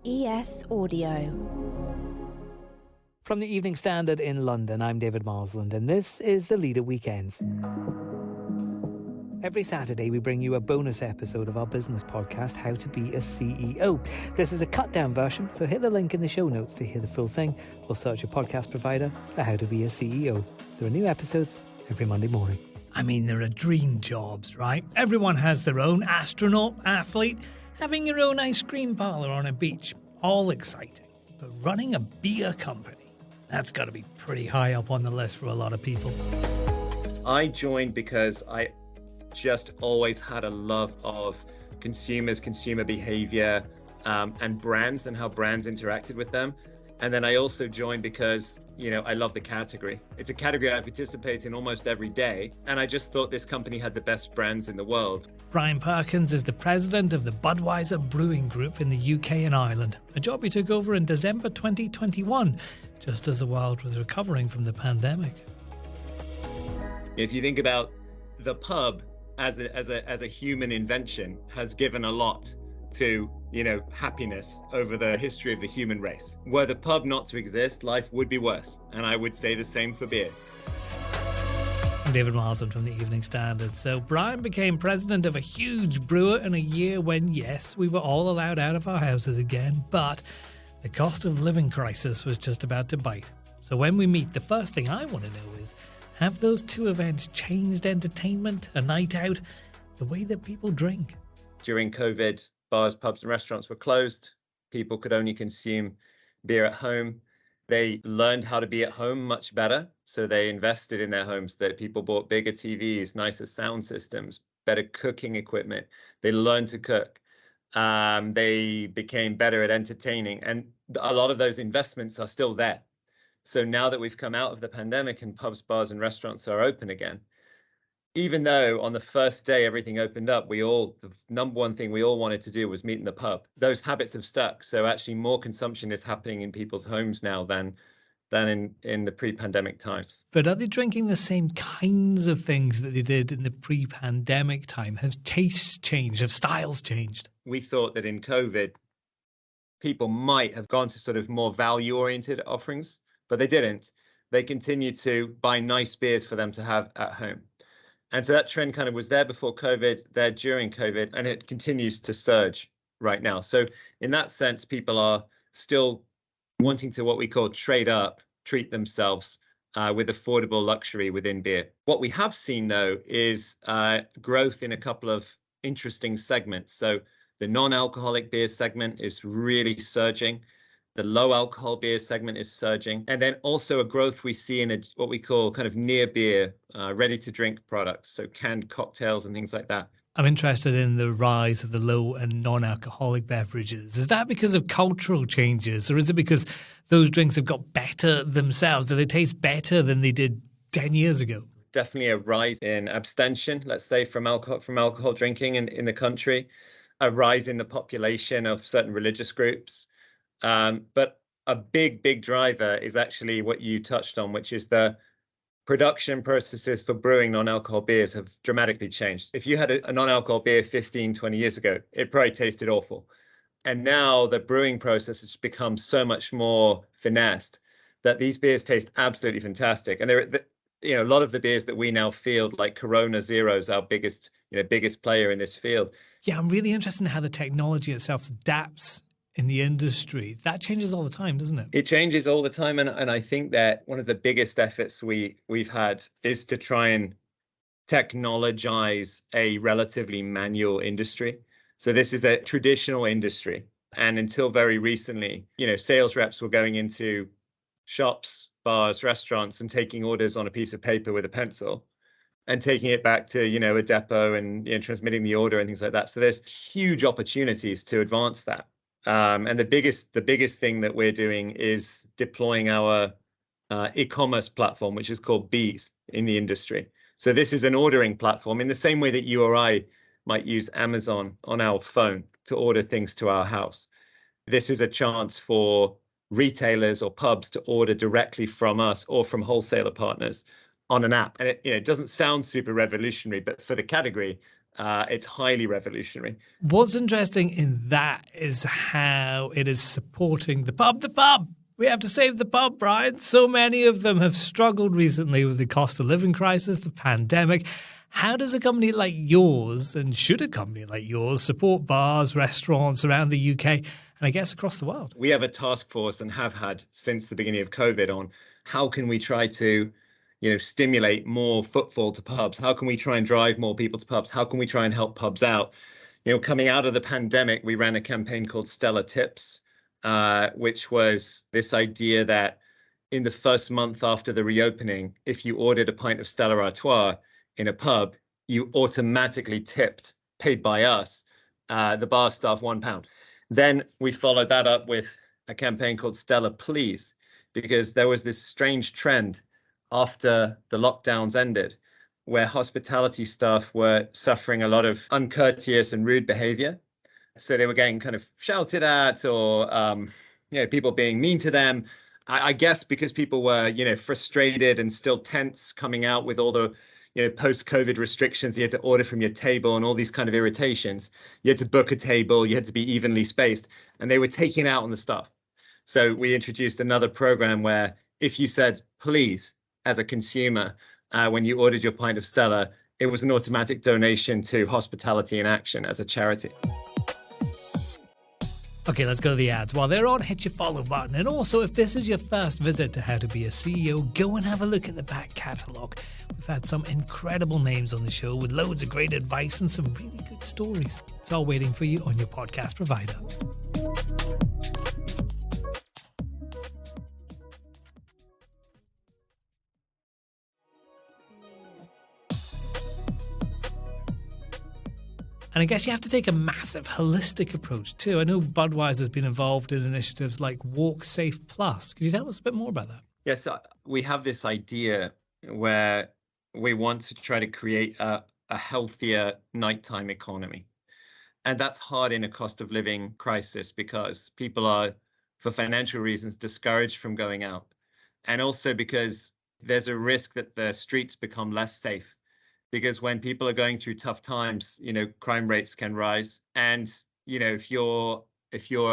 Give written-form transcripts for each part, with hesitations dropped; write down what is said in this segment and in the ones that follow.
ES Audio. From the Evening Standard in London, I'm David Marsland, and this is the Leader Weekends. Every Saturday, we bring you a bonus episode of our business podcast, How to Be a CEO. This is a cut-down version, so hit the link in the show notes to hear the full thing, or search your podcast provider for How to Be a CEO. There are new episodes every Monday morning. I mean, there are dream jobs, right? Everyone has their own astronaut, athlete, having your own ice cream parlour on a beach. All exciting. But running a beer company, that's got to be pretty high up on the list for a lot of people. I joined because I just always had a love of consumers, consumer behavior, and brands and how brands interacted with them. And then I also joined because, I love the category. It's a category I participate in almost every day. And I just thought this company had the best brands in the world. Brian Perkins is the president of the Budweiser Brewing Group in the UK and Ireland, a job he took over in December 2021, just as the world was recovering from the pandemic. If you think about the pub as a human invention, has given a lot to happiness over the history of the human race. Were the pub not to exist, life would be worse, and I would say the same for beer. I'm David Marsland from the Evening Standard. So Brian became president of a huge brewer in a year when, yes, we were all allowed out of our houses again, but the cost of living crisis was just about to bite. So when we meet, the first thing I want to know is, have those two events changed entertainment, a night out, the way that people drink? During COVID, bars, pubs and restaurants were closed. People could only consume beer at home. They learned how to be at home much better. So they invested in their homes. That people bought bigger TVs, nicer sound systems, better cooking equipment. They learned to cook. They became better at entertaining. And a lot of those investments are still there. So now that we've come out of the pandemic and pubs, bars and restaurants are open again, even though on the first day everything opened up, the number one thing we all wanted to do was meet in the pub. Those habits have stuck. So actually more consumption is happening in people's homes now than in the pre-pandemic times. But are they drinking the same kinds of things that they did in the pre-pandemic time? Have tastes changed? Have styles changed? We thought that in COVID, people might have gone to sort of more value-oriented offerings, but they didn't. They continued to buy nice beers for them to have at home. And so that trend kind of was there before COVID, there during COVID, and it continues to surge right now. So in that sense, people are still wanting to what we call trade up, treat themselves with affordable luxury within beer. What we have seen, though, is growth in a couple of interesting segments. So the non-alcoholic beer segment is really surging. The low alcohol beer segment is surging. And then also a growth we see in what we call kind of near beer, ready to drink products. So canned cocktails and things like that. I'm interested in the rise of the low and non-alcoholic beverages. Is that because of cultural changes, or is it because those drinks have got better themselves? Do they taste better than they did 10 years ago? Definitely a rise in abstention, let's say, from alcohol drinking in the country, a rise in the population of certain religious groups. But a big driver is actually what you touched on, which is the production processes for brewing non-alcohol beers have dramatically changed. If you had a non-alcohol beer 15, 20 years ago, it probably tasted awful. And now the brewing process has become so much more finessed that these beers taste absolutely fantastic. And a lot of the beers that we now field, like Corona Zero is our biggest player in this field. Yeah, I'm really interested in how the technology itself adapts in the industry. That changes all the time, doesn't it? It changes all the time. And I think that one of the biggest efforts we've had is to try and technologize a relatively manual industry. So this is a traditional industry. And until very recently, sales reps were going into shops, bars, restaurants and taking orders on a piece of paper with a pencil and taking it back to, a depot and transmitting the order and things like that. So there's huge opportunities to advance that. And the biggest thing that we're doing is deploying our e-commerce platform, which is called Bees in the industry. So this is an ordering platform in the same way that you or I might use Amazon on our phone to order things to our house. This is a chance for retailers or pubs to order directly from us or from wholesaler partners on an app. And it doesn't sound super revolutionary, but for the category, It's highly revolutionary. What's interesting in that is how it is supporting the pub. The pub! We have to save the pub, Brian. So many of them have struggled recently with the cost of living crisis, the pandemic. How does a company like yours, and should a company like yours, support bars, restaurants around the UK, and I guess across the world? We have a task force and have had since the beginning of COVID on how can we try to, stimulate more footfall to pubs? How can we try and drive more people to pubs? How can we try and help pubs out? Coming out of the pandemic, we ran a campaign called Stellar Tips, which was this idea that in the first month after the reopening, if you ordered a pint of Stella Artois in a pub, you automatically tipped, paid by us, the bar staff £1. Then we followed that up with a campaign called Stella Please, because there was this strange trend after the lockdowns ended where hospitality staff were suffering a lot of uncourteous and rude behavior. So they were getting kind of shouted at or, people being mean to them. I guess because people were, frustrated and still tense coming out with all the, post-COVID restrictions. You had to order from your table and all these kind of irritations. You had to book a table. You had to be evenly spaced, and they were taking out on the staff. So we introduced another program where if you said, please, as a consumer, when you ordered your pint of Stella, it was an automatic donation to Hospitality in Action as a charity. Okay, let's go to the ads. While they're on, hit your follow button. And also, if this is your first visit to How to Be a CEO, go and have a look at the back catalogue. We've had some incredible names on the show with loads of great advice and some really good stories. It's all waiting for you on your podcast provider. And I guess you have to take a massive holistic approach too. I know Budweiser's been involved in initiatives like Walk Safe Plus. Could you tell us a bit more about that? Yes, we have this idea where we want to try to create a healthier nighttime economy. And that's hard in a cost of living crisis because people are, for financial reasons, discouraged from going out. And also because there's a risk that the streets become less safe. Because when people are going through tough times, crime rates can rise. And, if you're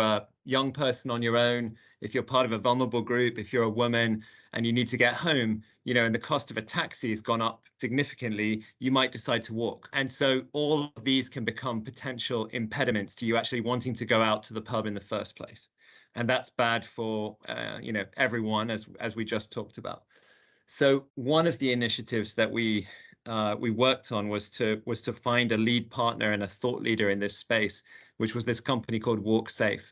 a young person on your own, if you're part of a vulnerable group, if you're a woman and you need to get home, and the cost of a taxi has gone up significantly, you might decide to walk. And so all of these can become potential impediments to you actually wanting to go out to the pub in the first place. And that's bad for, everyone, as we just talked about. So one of the initiatives that we worked on was to find a lead partner and a thought leader in this space, which was this company called Walk Safe.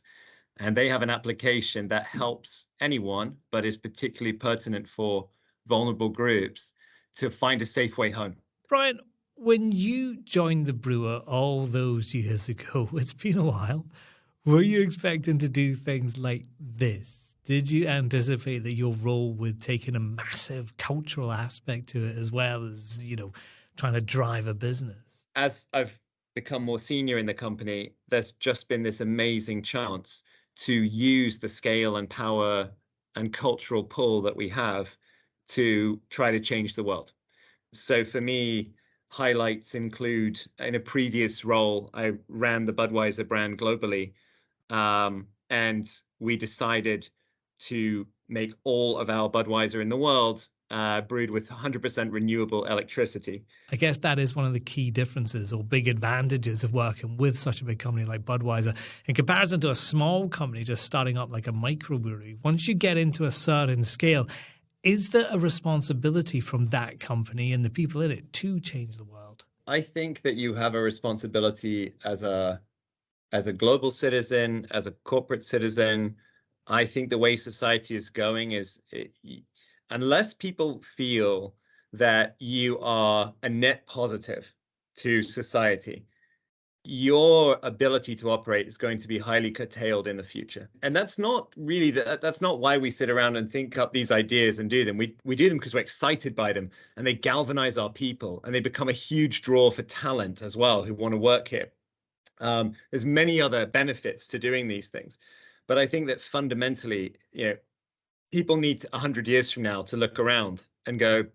And they have an application that helps anyone, but is particularly pertinent for vulnerable groups, to find a safe way home. Brian, when you joined the brewer all those years ago, it's been a while, were you expecting to do things like this? Did you anticipate that your role would take in a massive cultural aspect to it as well as, trying to drive a business? As I've become more senior in the company, there's just been this amazing chance to use the scale and power and cultural pull that we have to try to change the world. So for me, highlights include, in a previous role, I ran the Budweiser brand globally, and we decided to make all of our Budweiser in the world brewed with 100% renewable electricity. I guess that is one of the key differences or big advantages of working with such a big company like Budweiser in comparison to a small company just starting up like a microbrewery. Once you get into a certain scale, is there a responsibility from that company and the people in it to change the world? I think that you have a responsibility as a global citizen, as a corporate citizen. I think the way society is going is, unless people feel that you are a net positive to society, your ability to operate is going to be highly curtailed in the future. And that's not really, that's not why we sit around and think up these ideas and do them. We do them because we're excited by them, and they galvanize our people, and they become a huge draw for talent as well who want to work here. There's many other benefits to doing these things. But I think that fundamentally, people need 100 years from now to look around and go,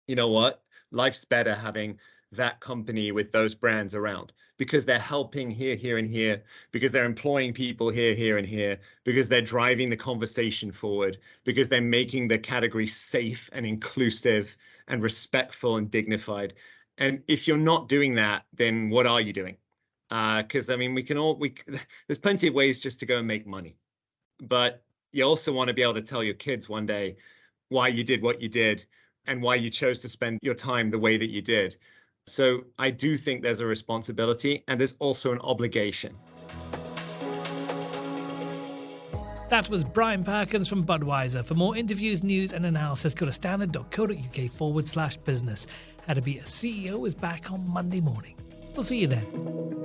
you know what, life's better having that company with those brands around, because they're helping here, here, and here, because they're employing people here, here, and here, because they're driving the conversation forward, because they're making the category safe and inclusive and respectful and dignified. And if you're not doing that, then what are you doing? Because I mean, there's plenty of ways just to go and make money, but you also want to be able to tell your kids one day why you did what you did and why you chose to spend your time the way that you did. So I do think there's a responsibility, and there's also an obligation. That was Brian Perkins from Budweiser. For more interviews, news and analysis, go to standard.co.uk/business. How to Be a CEO is back on Monday morning. We'll see you then.